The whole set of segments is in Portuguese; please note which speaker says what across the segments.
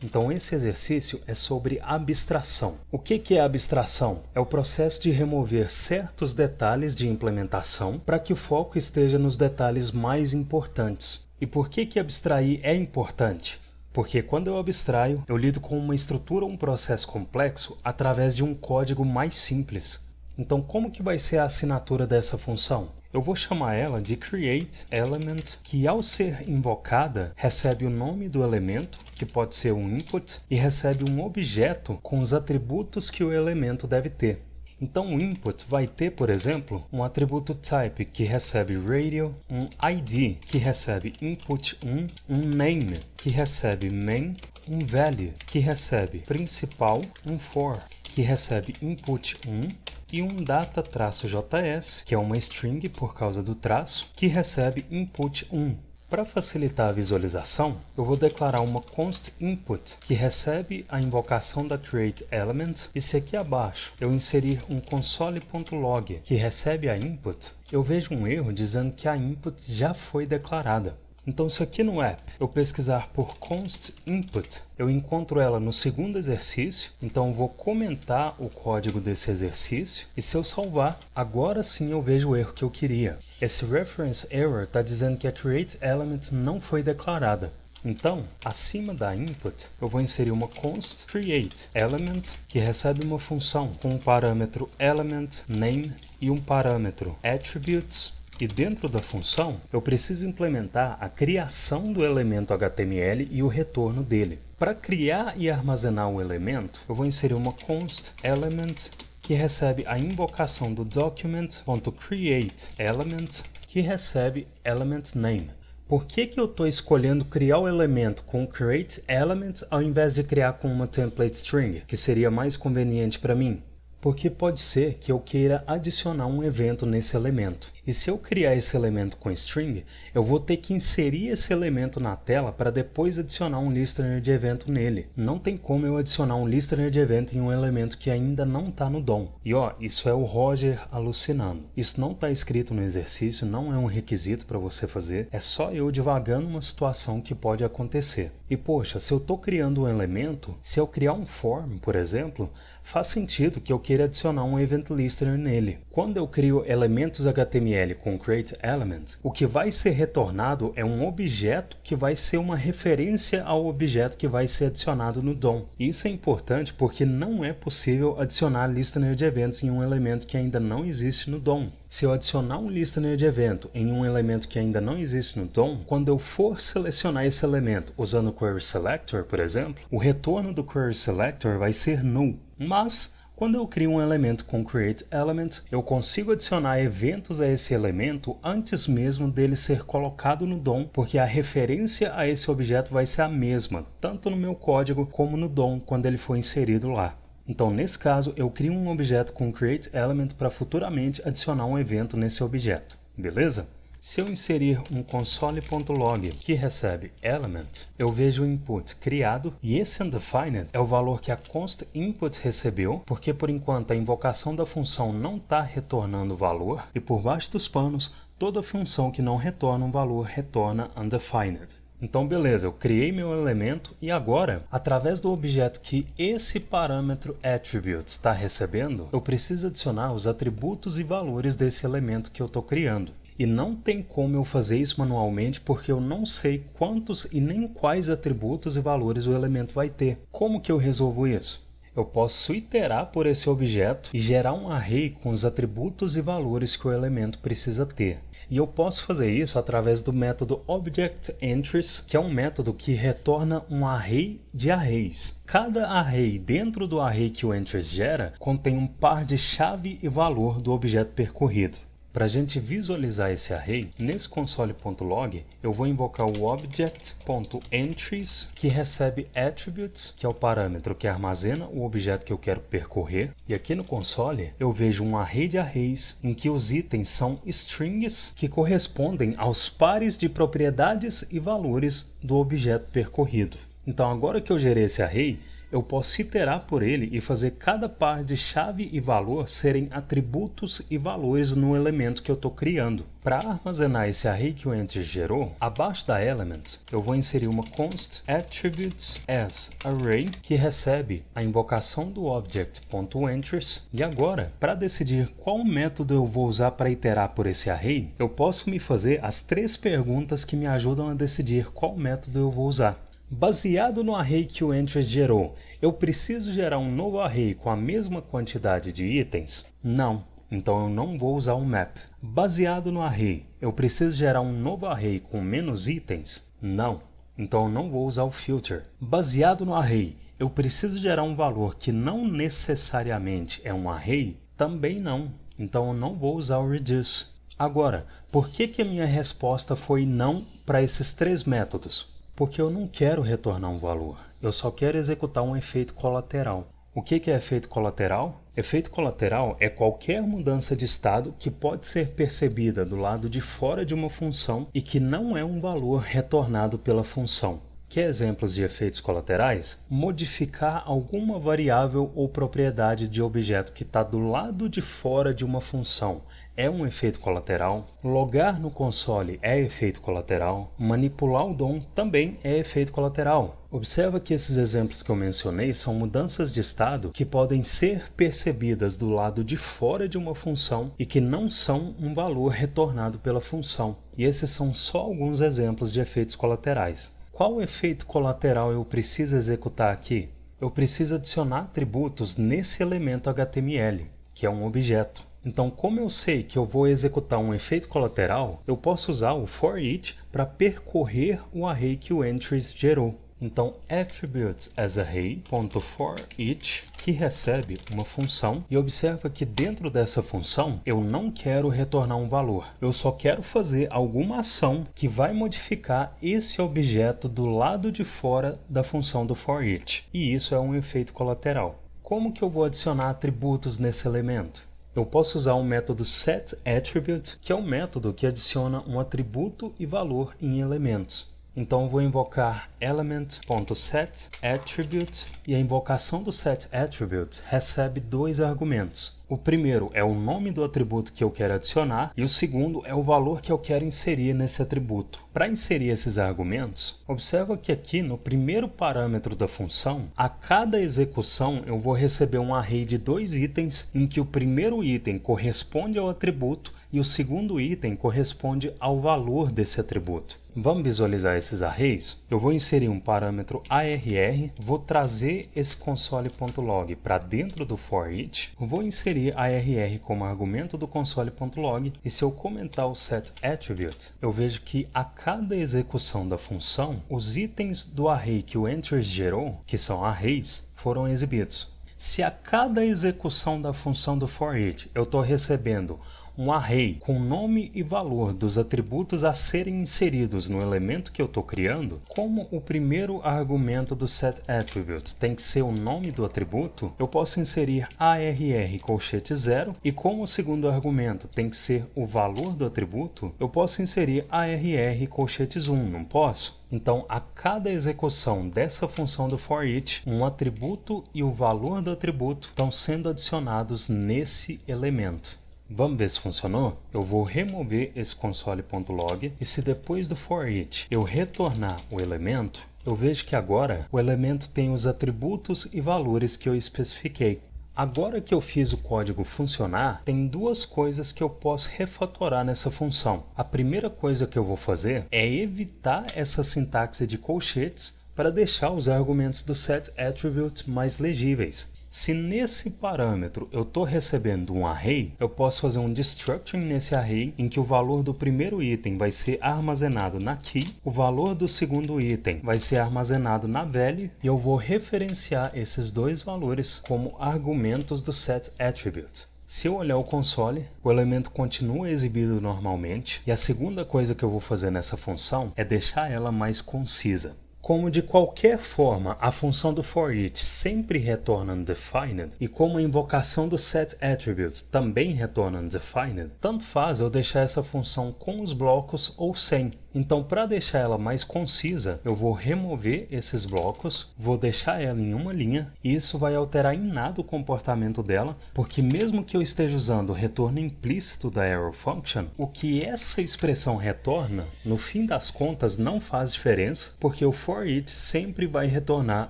Speaker 1: Então esse exercício é sobre abstração. O que é abstração? É o processo de remover certos detalhes de implementação para que o foco esteja nos detalhes mais importantes. E por que abstrair é importante? Porque quando eu abstraio, eu lido com uma estrutura ou um processo complexo através de um código mais simples. Então como que vai ser a assinatura dessa função? Eu vou chamar ela de createElement, que ao ser invocada, recebe o nome do elemento, que pode ser um input, e recebe um objeto com os atributos que o elemento deve ter. Então o input vai ter, por exemplo, um atributo type que recebe radio, um ID que recebe input1, um name que recebe main, um value que recebe principal, um for que recebe input1 e um data-js, que é uma string por causa do traço, que recebe input1. Para facilitar a visualização, eu vou declarar uma const input que recebe a invocação da createElement, e se aqui abaixo eu inserir um console.log que recebe a input, eu vejo um erro dizendo que a input já foi declarada. Então se aqui no app eu pesquisar por const input, eu encontro ela no segundo exercício, então eu vou comentar o código desse exercício, e se eu salvar, agora sim eu vejo o erro que eu queria. Esse reference error está dizendo que a createElement não foi declarada. Então, acima da input, eu vou inserir uma const createElement que recebe uma função com um parâmetro element name e um parâmetro attributes. E dentro da função, eu preciso implementar a criação do elemento HTML e o retorno dele. Para criar e armazenar o elemento, eu vou inserir uma const element que recebe a invocação do document.createElement que recebe element name. Por que eu estou escolhendo criar o elemento com createElement ao invés de criar com uma template string, que seria mais conveniente para mim? Porque pode ser que eu queira adicionar um evento nesse elemento. E se eu criar esse elemento com string, eu vou ter que inserir esse elemento na tela para depois adicionar um listener de evento nele. Não tem como eu adicionar um listener de evento em um elemento que ainda não está no DOM. E ó, isso é o Roger alucinando. Isso não está escrito no exercício, não é um requisito para você fazer, é só eu divagando uma situação que pode acontecer. E poxa, se eu estou criando um elemento, se eu criar um form, por exemplo, faz sentido que eu queira adicionar um event listener nele. Quando eu crio elementos HTML com createElement, o que vai ser retornado é um objeto que vai ser uma referência ao objeto que vai ser adicionado no DOM. Isso é importante porque não é possível adicionar listener de eventos em um elemento que ainda não existe no DOM. Se eu adicionar um listener de evento em um elemento que ainda não existe no DOM, quando eu for selecionar esse elemento usando o Query Selector, por exemplo, o retorno do Query Selector vai ser null. Mas quando eu crio um elemento com createElement, eu consigo adicionar eventos a esse elemento antes mesmo dele ser colocado no DOM, porque a referência a esse objeto vai ser a mesma, tanto no meu código como no DOM quando ele for inserido lá. Então, nesse caso, eu crio um objeto com createElement para futuramente adicionar um evento nesse objeto, beleza? Se eu inserir um console.log que recebe element, eu vejo o input criado, e esse undefined é o valor que a const input recebeu, porque por enquanto a invocação da função não está retornando valor, e por baixo dos panos, toda função que não retorna um valor retorna undefined. Então beleza, eu criei meu elemento e agora, através do objeto que esse parâmetro attributes está recebendo, eu preciso adicionar os atributos e valores desse elemento que eu estou criando. E não tem como eu fazer isso manualmente porque eu não sei quantos e nem quais atributos e valores o elemento vai ter. Como que eu resolvo isso? Eu posso iterar por esse objeto e gerar um array com os atributos e valores que o elemento precisa ter. E eu posso fazer isso através do método objectEntries, que é um método que retorna um array de arrays. Cada array dentro do array que o entries gera contém um par de chave e valor do objeto percorrido. Para a gente visualizar esse array, nesse console.log eu vou invocar o object.entries, que recebe attributes, que é o parâmetro que armazena o objeto que eu quero percorrer. E aqui no console eu vejo um array de arrays em que os itens são strings que correspondem aos pares de propriedades e valores do objeto percorrido. Então agora que eu gerei esse array, eu posso iterar por ele e fazer cada par de chave e valor serem atributos e valores no elemento que eu estou criando. Para armazenar esse array que o Entry gerou, abaixo da element, eu vou inserir uma const attributes as array que recebe a invocação do object.entries. E agora, para decidir qual método eu vou usar para iterar por esse array, eu posso me fazer as 3 perguntas que me ajudam a decidir qual método eu vou usar. Baseado no array que o Entries gerou, eu preciso gerar um novo array com a mesma quantidade de itens? Não, então eu não vou usar um map. Baseado no array, eu preciso gerar um novo array com menos itens? Não, então eu não vou usar o filter. Baseado no array, eu preciso gerar um valor que não necessariamente é um array? Também não, então eu não vou usar o reduce. Agora, por que a minha resposta foi não para esses 3 métodos? Porque eu não quero retornar um valor, eu só quero executar um efeito colateral. O que é efeito colateral? Efeito colateral é qualquer mudança de estado que pode ser percebida do lado de fora de uma função e que não é um valor retornado pela função. Quer exemplos de efeitos colaterais? Modificar alguma variável ou propriedade de objeto que está do lado de fora de uma função é um efeito colateral. Logar no console é efeito colateral. Manipular o DOM também é efeito colateral. Observa que esses exemplos que eu mencionei são mudanças de estado que podem ser percebidas do lado de fora de uma função e que não são um valor retornado pela função. E esses são só alguns exemplos de efeitos colaterais. Qual efeito colateral eu preciso executar aqui? Eu preciso adicionar atributos nesse elemento HTML, que é um objeto. Então, como eu sei que eu vou executar um efeito colateral, eu posso usar o for-each para percorrer o array que o Entries gerou. Então, attributes as array.forEach, que recebe uma função, e observa que dentro dessa função eu não quero retornar um valor, eu só quero fazer alguma ação que vai modificar esse objeto do lado de fora da função do forEach, e isso é um efeito colateral. Como que eu vou adicionar atributos nesse elemento? Eu posso usar o método setAttribute, que é um método que adiciona um atributo e valor em elementos. Então eu vou invocar element.setAttribute e a invocação do setAttribute recebe 2 argumentos. O primeiro é o nome do atributo que eu quero adicionar e o segundo é o valor que eu quero inserir nesse atributo. Para inserir esses argumentos, observa que aqui no primeiro parâmetro da função, a cada execução eu vou receber um array de 2 itens em que o primeiro item corresponde ao atributo e o segundo item corresponde ao valor desse atributo. Vamos visualizar esses arrays? Eu vou inserir um parâmetro ARR, vou trazer esse console.log para dentro do forEach, vou inserir ARR como argumento do console.log e se eu comentar o setAttribute, eu vejo que a cada execução da função, os itens do array que o Entries gerou, que são arrays, foram exibidos. Se a cada execução da função do forEach eu estou recebendo um array com nome e valor dos atributos a serem inseridos no elemento que eu estou criando, como o primeiro argumento do setAttribute tem que ser o nome do atributo, eu posso inserir ARR colchete 0 e como o segundo argumento tem que ser o valor do atributo, eu posso inserir ARR colchetes 1, não posso? Então, a cada execução dessa função do forEach, um atributo e o valor do atributo estão sendo adicionados nesse elemento. Vamos ver se funcionou? Eu vou remover esse console.log e se depois do forEach eu retornar o elemento, eu vejo que agora o elemento tem os atributos e valores que eu especifiquei. Agora que eu fiz o código funcionar, tem 2 coisas que eu posso refatorar nessa função. A primeira coisa que eu vou fazer é evitar essa sintaxe de colchetes para deixar os argumentos do setAttribute mais legíveis. Se nesse parâmetro eu estou recebendo um array, eu posso fazer um destructuring nesse array em que o valor do primeiro item vai ser armazenado na key, o valor do segundo item vai ser armazenado na value e eu vou referenciar esses 2 valores como argumentos do setAttribute. Se eu olhar o console, o elemento continua exibido normalmente e a segunda coisa que eu vou fazer nessa função é deixar ela mais concisa. Como de qualquer forma a função do forEach sempre retorna undefined e como a invocação do setAttribute também retorna undefined, tanto faz eu deixar essa função com os blocos ou sem. Então, para deixar ela mais concisa, eu vou remover esses blocos, vou deixar ela em uma linha, e isso vai alterar em nada o comportamento dela, porque mesmo que eu esteja usando o retorno implícito da arrow function, o que essa expressão retorna, no fim das contas, não faz diferença, porque o for each sempre vai retornar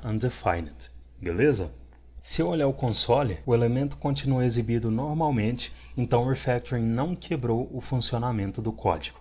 Speaker 1: undefined, beleza? Se eu olhar o console, o elemento continua exibido normalmente, então o refactoring não quebrou o funcionamento do código.